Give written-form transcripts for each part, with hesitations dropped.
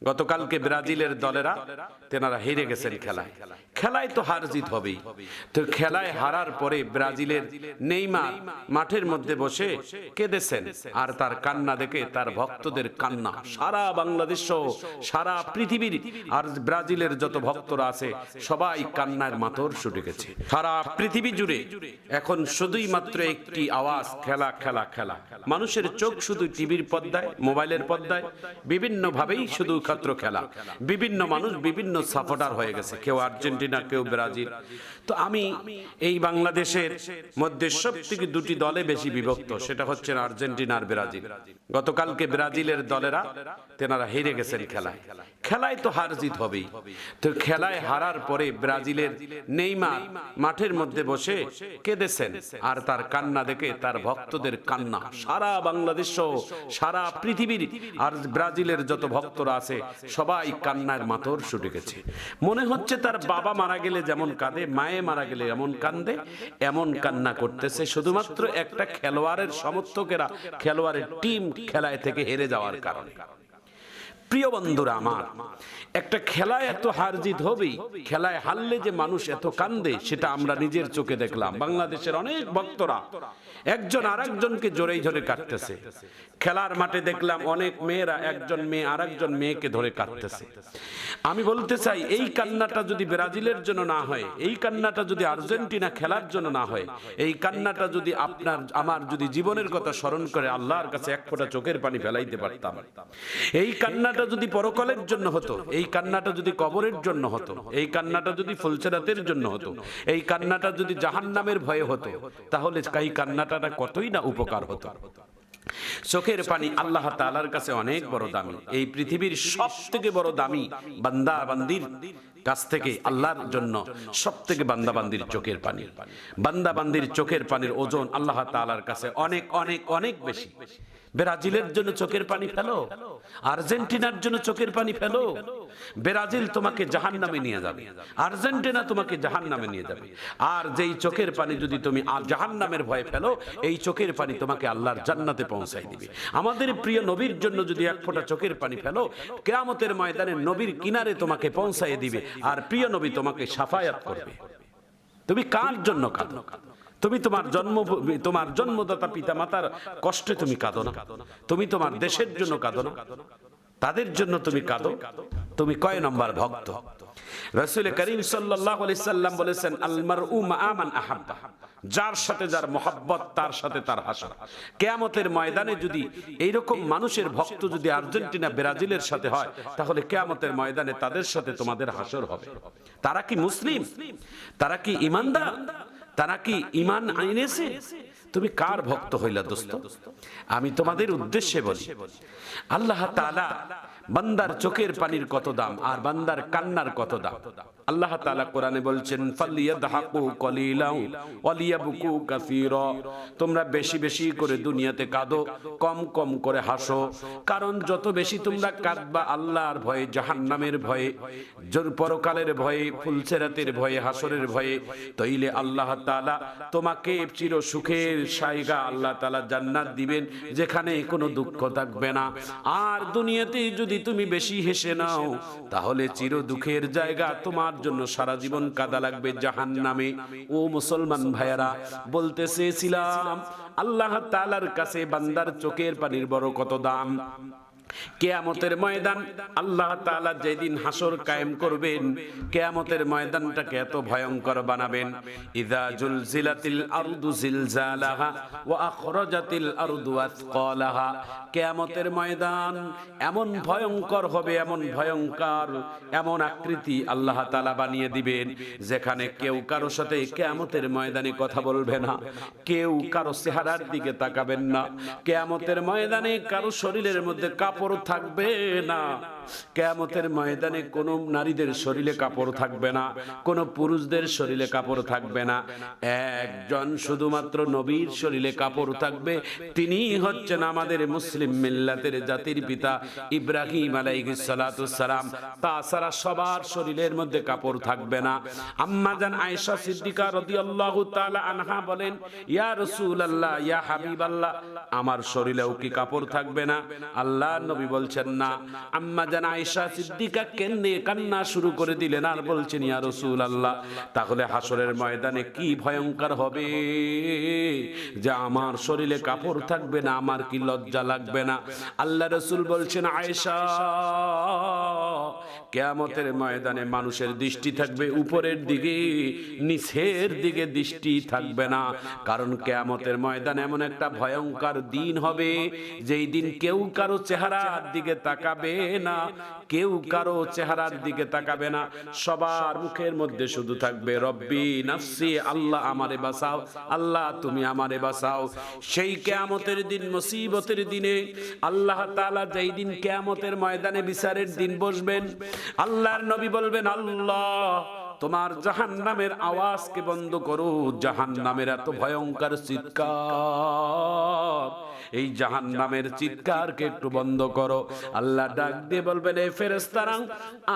গতকালকে ব্রাজিলের দলেরা তেনারা হেরে গেছেন খেলায়। খেলায় তো হার জিত হবেই। তো খেলায় হারার পরে ব্রাজিলের নেইমার মাঠের মধ্যে বসে কেঁদেছেন, আর তার কান্না দেখে তার ভক্তদের কান্না সারা বাংলাদেশ সহ সারা পৃথিবীর আর ব্রাজিলের যত ভক্তরা আছে সবাই কান্নার মাতর ছুটে গেছে। সারা পৃথিবী জুড়ে এখন শুধুই মাত্র একটি আওয়াজ, খেলা খেলা খেলা। মানুষের চোখ শুধু টিভির পর্দায়, মোবাইলের পর্দায়, বিভিন্ন ভাবেই শুধু খাত্র খেলা। বিভিন্ন মানুষ বিভিন্ন সাপোর্টার হয়ে গেছে, কেউ আর্জেন্টিনা, কেউ ব্রাজিল। তো আমি এই বাংলাদেশের মধ্যে সবথেকে দুটি দলে বেশি বিভক্ত, সেটা হচ্ছে আর্জেন্টিনা আর ব্রাজিল। গতকালকে ব্রাজিলের দলেরা তেনারা হেরে গেছেন খেলায়। খেলায় তো হার জিত হবেই। তো খেলায় হারার পরে ব্রাজিলের নেইমার মাঠের মধ্যে বসে কেঁদেছেন, আর তার কান্না দেখে তার ভক্তদের কান্না সারা বাংলাদেশ সহ সারা পৃথিবীর আর ব্রাজিলের যত ভক্তরা আছে সবাই কান্নার মাতর ছুটে গেছে। মনে হচ্ছে তার বাবা মারা গেলে যেমন কাঁদে, মায়ে মারা গেলে এমন কান্দে, এমন কান্না করতেছে শুধুমাত্র একটা খেলোয়াড়ের সমর্থকেরা, খেলোয়াড়ের টিম খেলায় থেকে হেরে যাওয়ার কারণে। প্রিয় বন্ধুরা আমার, একটা খেলায় এত হার জিত হবেই। খেলায় হারলে যে মানুষ এত কান্দে সেটা আমরা নিজের চোখে দেখলাম। বাংলাদেশের অনেক ভক্তরা একজন আরেকজনকে জড়িয়ে ধরে কাটতেছে। খেলার মাঠে দেখলাম অনেক মেয়েরা একজন মেয়ে আরেকজন মেয়েকে ধরে কাটতেছে। আমি বলতে চাই, এই কান্নাটা যদি ব্রাজিলের জন্য না হয়, এই কান্নাটা যদি আর্জেন্টিনা খেলার জন্য না হয়, এই কান্নাটা যদি আপনার আমার যদি জীবনের কথা স্মরণ করে আল্লাহর কাছে এক ফোঁটা চোখের পানি ফেলাইতে পারতাম, এই কান্নাটা যদি পরকালের জন্য হতো, এই কান্নাটা যদি কবরের জন্য হতো, এই কান্নাটা যদি ফুলসেরাতের জন্য হতো, এই কান্নাটা যদি জাহান্নামের ভয়ে হতো, তাহলে এই কান্নাটা কতই না উপকার হতো। চোখের পানি আল্লাহ তাআলার কাছে অনেক বড় দামি। এই পৃথিবীর সবথেকে বড় দামি বান্দা বান্দির কাছ থেকে আল্লাহর জন্য সবথেকে বান্দা বান্দির চোখের পানি। বান্দা বান্দির চোখের পানির ওজন আল্লাহ তাআলার কাছে অনেক অনেক অনেক বেশি। ব্রাজিলের জন্য চোখের পানি ফেলো, আর্জেন্টিনার জন্য চোখের পানি ফেলো। ব্রাজিল তোমাকে জাহান্নামে নিয়ে যাবে, আর্জেন্টিনা তোমাকে জাহান্নামে নিয়ে যাবে। আর যেই চোখের পানি যদি তুমি জাহান্নামের ভয়ে ফেলো, এই চোখের পানি তোমাকে আল্লাহর জান্নাতে পৌঁছাই দিবে। আমাদের প্রিয় নবীর জন্য যদি এক ফোঁটা চোখের পানি ফেলো, কিয়ামতের ময়দানে নবীর কিনারে তোমাকে পৌঁছাই দিবে, আর প্রিয় নবী তোমাকে শাফায়াত করবে। তুমি কার জন্য কাঁদো? তুমি তোমার জন্মদাতা পিতা মাতার কষ্টে তুমি কাঁদো না? তুমি তোমার দেশের জন্য কাঁদো না? তাদের জন্য তুমি কাঁদো? তুমি কয় নম্বর ভক্ত? রাসূল করিম সাল্লাল্লাহু আলাইহি সাল্লাম বলেছেন, আল মারউ মা মান আহাব্বা, যার সাথে যার মহব্বত তার সাথে তার হাসর। কিয়ামতের ময়দানে যদি এইরকম মানুষের ভক্ত যদি আর্জেন্টিনা ব্রাজিলের সাথে হয়, তাহলে কিয়ামতের ময়দানে তাদের সাথে তোমাদের হাসর হবে। তারা কি মুসলিম? তারা কি ঈমানদার? তারা কি ঈমান আনেছে? তুমি কার ভক্ত হইলা দোস্ত? আমি তোমাদের উদ্দেশ্যে বলি, আল্লাহ তাআলা বান্দার চোখের পানির কত দাম আর বান্দার কান্নার কত দাম। আল্লাহ তাআলা কোরআনে বলছেন, ফালিয়াদহাকু কলিলাও ওয়ালিয়াবকু কাসীরা, তোমরা বেশি বেশি করে দুনিয়াতে কাঁদো, কম কম করে হাসো। কারণ যত বেশি তোমরা কাঁদবা আল্লাহর ভয়ে, জাহান্নামের ভয়ে, পরকালের ভয়ে, ফুলসেরাতের ভয়ে, হাসরের ভয়ে, তাইলে আল্লাহ তাআলা তোমাকে চির সুখের জায়গা আল্লাহ তাআলা জান্নাত দিবেন, যেখানে কোনো দুঃখ থাকবে না। আর দুনিয়াতে যদি তুমি বেশি হেসে নাও, তাহলে চির দুঃখের জায়গা তোমার জন্য সারা জীবন কাঁদা লাগবে জাহান্নামে। ও মুসলমান ভাইয়েরা, বলতে চেয়েছিলাম আল্লাহ তাআলার কাছে বান্দার চোখের পানির বড় কত দাম। কিয়ামতের ময়দান আল্লাহ তাআলা যেদিন হাসর কায়েম করবেন, কিয়ামতের ময়দানটাকে এত ভয়ঙ্কর বানাবেন, ইযা জুলজিলাতিল আরদু জিলজালাহা ওয়া আখরাজাতিল আরদু আথকালাহা। কিয়ামতের ময়দান এমন ভয়ঙ্কর হবে, এমন ভয়ঙ্কর, এমন আকৃতি আল্লাহ তাআলা বানিয়ে দিবেন, যেখানে কেউ কারো সাথে কিয়ামতের ময়দানে কথা বলবে না, কেউ কারো চেহারার দিকে তাকাবেন না। কিয়ামতের ময়দানে কারো শরীরের মধ্যে কাপড় থাকবে না। কিয়ামতের ময়দানে কোন নারীদের শরীরে কাপড় থাকবে না, কোন পুরুষদের শরীরে কাপড় থাকবে না। একজন শুধুমাত্র নবীর শরীরে কাপড় থাকবে, তিনি হচ্ছেন আমাদের মুসলিম মিল্লাতের জাতির পিতা ইব্রাহিম আলাইহিস সালাতু সালাম। তাছাড়া সবার শরীরের মধ্যে কাপড় থাকবে না। আম্মা জান আয়েশা সিদ্দিকা রাদিয়াল্লাহু তাআলা আনহা বলেন, ইয়া রাসূলুল্লাহ, ইয়া হাবিবাল্লাহ, আমার শরীরেও কি কাপড় থাকবে না? আল্লাহর নবী বলছেন না। আম্মা যান আয়েশা সিদ্দিকা কেন্নে কান্না শুরু করে দিলেন আর বলছেন, ইয়া রাসূলুল্লাহ, তাহলে হাসরের ময়দানে কি ভয়ঙ্কর হবে যে আমার শরীরে কাপড় থাকবে না, আমার কি লজ্জা লাগবে না? আল্লাহ রাসূল বলছেন, আয়েশা, কিয়ামতের ময়দানে মানুষের দৃষ্টি থাকবে উপরের দিকে, নিচের দিকে দৃষ্টি থাকবে না। কারণ কিয়ামতের ময়দানে এমন একটা ভয়ঙ্কর দিন হবে যেই দিন কেউ কারো চেহারার দিকে তাকাবে না, কেউ কারো চেহারার দিকে তাকাবে না। সবার মুখের মধ্যে শুধু থাকবে রব্বি নাফসি, আল্লাহ আমারে বাঁচাও, আল্লাহ তুমি আমারে বাঁচাও। সেই কিয়ামতের দিন, মুসিবতের দিনে আল্লাহ তাআলা যেই দিন কিয়ামতের ময়দানে বিচারের দিন বসবেন, আল্লাহর নবী বলবেন, আল্লাহ তোমার জাহান্নামের আওয়াজকে বন্ধ করো, জাহান্নামের এত ভয়ঙ্কর চিৎকার, এই জাহান্নামের চিৎকারকে একটু বন্ধ করো। আল্লাহ ডাক দিয়ে বলবেন, এই ফেরেশতারা,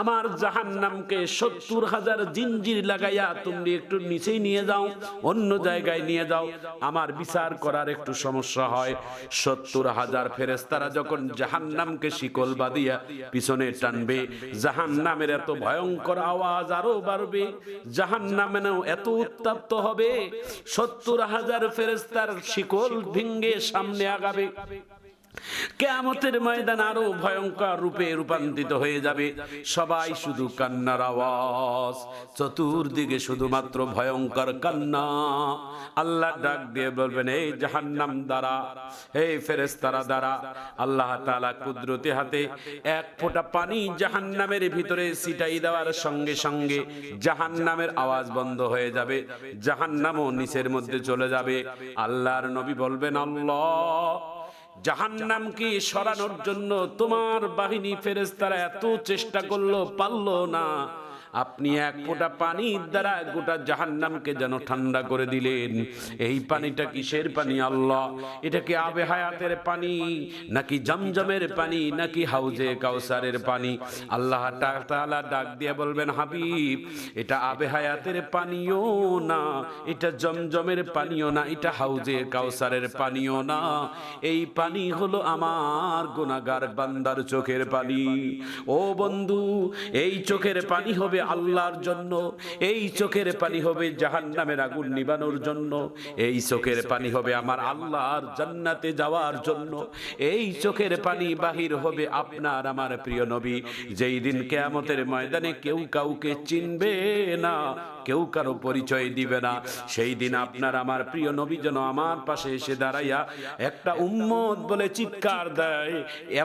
আমার জাহান্নামকে ৭০,০০০ জিনজির লাগাইয়া তুমি একটু নিচেই নিয়ে যাও, অন্য জায়গায় নিয়ে যাও, আমার বিচার করার একটু সমস্যা হয়। ৭০,০০০ ফেরেশতারা যখন জাহান্নামকে শিকল বাঁধিয়া পিছনে টানবে, জাহান্নামের এত ভয়ঙ্কর আওয়াজ আরো বাড়বে, জাহান্নামেও এত উত্তপ্ত হবে, ৭০,০০০ ফেরেশতার শিকল ভেঙে সামনে আগাবে। কিয়ামতের ময়দান আরো ভয়ঙ্কর রূপে রূপান্তরিত হয়ে যাবে। সবাই শুধু কান্নার আওয়াজ, চতুর্দিকে শুধুমাত্র ভয়ঙ্কর কান্না। আল্লাহ ডাক দিয়ে বলবেন, এই জাহান্নাম দ্বারা, এই ফেরেশতারা দ্বারা, আল্লাহ তাআলা কুদরতি হাতে এক ফোঁটা পানি জাহান্নামের ভিতরে ছিটাই দেওয়ার সঙ্গে সঙ্গে জাহান্নামের আওয়াজ বন্ধ হয়ে যাবে, জাহান্নামও নিচের মধ্যে চলে যাবে। আল্লাহর নবী বলবেন, আল্লাহ, জাহান্নামকে সরানোর জন্য তোমার বাহিনী ফেরেশতারা এত চেষ্টা করলো, পারলো না। আপনি এক ফোঁটা পানির দ্বারা গোটা জাহান্নামকে যেন ঠান্ডা করে দিলেন। এই পানিটা কিসের পানি আল্লাহ? এটা কি আবে হায়াতের পানি, নাকি জমজমের পানি, নাকি হাউজে কাউসারের পানি? আল্লাহ তাআলা ডাক দিয়ে বলবেন, হাবিব, এটা আবে হায়াতের পানিও না, এটা জমজমের পানিও না, এটা হাউজে কাউসারের পানিও না। এই পানি হলো আমার গুনাহগার বান্দার চোখের পানি। ও বন্ধু, এই চোখের পানি হবে আল্লাহর জন্য, এই চোখের পানি হবে জাহান্নামের আগুন নিবানোর জন্য, এই চোখের পানি হবে আমার আল্লাহর জান্নাতে যাওয়ার জন্য, এই চোখের পানি বাহির হবে আপনার আমার প্রিয় নবী। যেই দিন কিয়ামতের ময়দানে কেউ কাউকে চিনবে না, কেউ কারো পরিচয় দিবে না, সেই দিন আপনার আমার প্রিয় নবী যেন আমার পাশে এসে দাঁড়াইয়া একটা উম্মত বলে চিৎকার দেয়,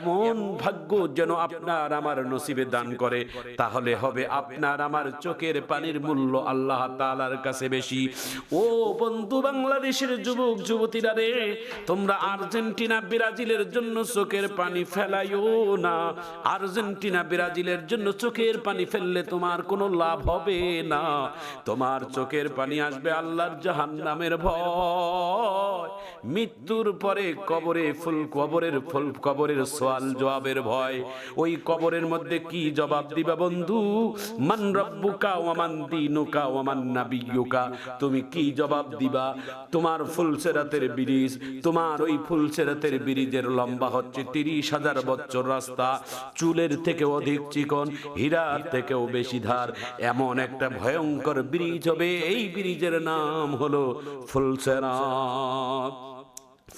এমন ভাগ্য যেন আপনার আমার নসিবে দান করে, তাহলে হবে আপনার আমার চোখের পানির মূল্য আল্লাহ তাআলার কাছে বেশি। ও বন্ধু, বাংলাদেশের যুবক যুবতীরা রে, তোমরা আর্জেন্টিনা ব্রাজিলের জন্য চোখের পানি ফেলাইও না। আর্জেন্টিনা ব্রাজিলের জন্য চোখের পানি ফেললে তোমার কোনো লাভ হবে না। তোমার চোখের পানি আসবে আল্লাহর জাহান্নামের ভয়, মৃত্যুর পরে কবরের সওয়াল জবাবের ভয়। ওই কবরের মধ্যে কি জবাব দিবা বন্ধু? মান রব্বুকা ওয়া মান দীনুকা ওয়া মান নাবিয়্যুকা, তুমি কি জবাব দিবা? তোমার ফুলসেরাতের ব্রিজ, তোমার ওই ফুলসেরাতের ব্রিজের লম্বা হচ্ছে ৩০,০০০ বছর রাস্তা, চুলের থেকে অধিক চিকন, হীরার থেকেও বেশি ধার, এমন একটা ভয়ঙ্কর ব্রিজ হবে। এই ব্রিজের নাম হলো ফুলসেরাত।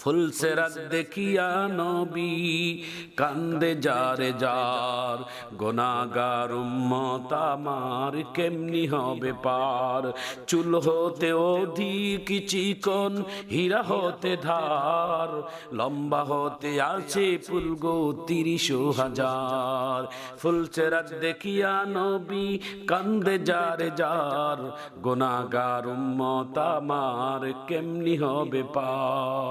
ফুলসেরাত দেখিয়া নবী কান্দে যারে যার, গুনাহগার উম্মত আমার কেমনি হবে পার। চুল হতে অধিক চিকন, হীরা হতে ধার, লম্বা হতে আছে ফুলগো ৩০,০০০। ফুলসেরাত দেখিয়া নবী কান্দে যারে যার, গুনাহগার উম্মত আমার কেমনি হবে পার।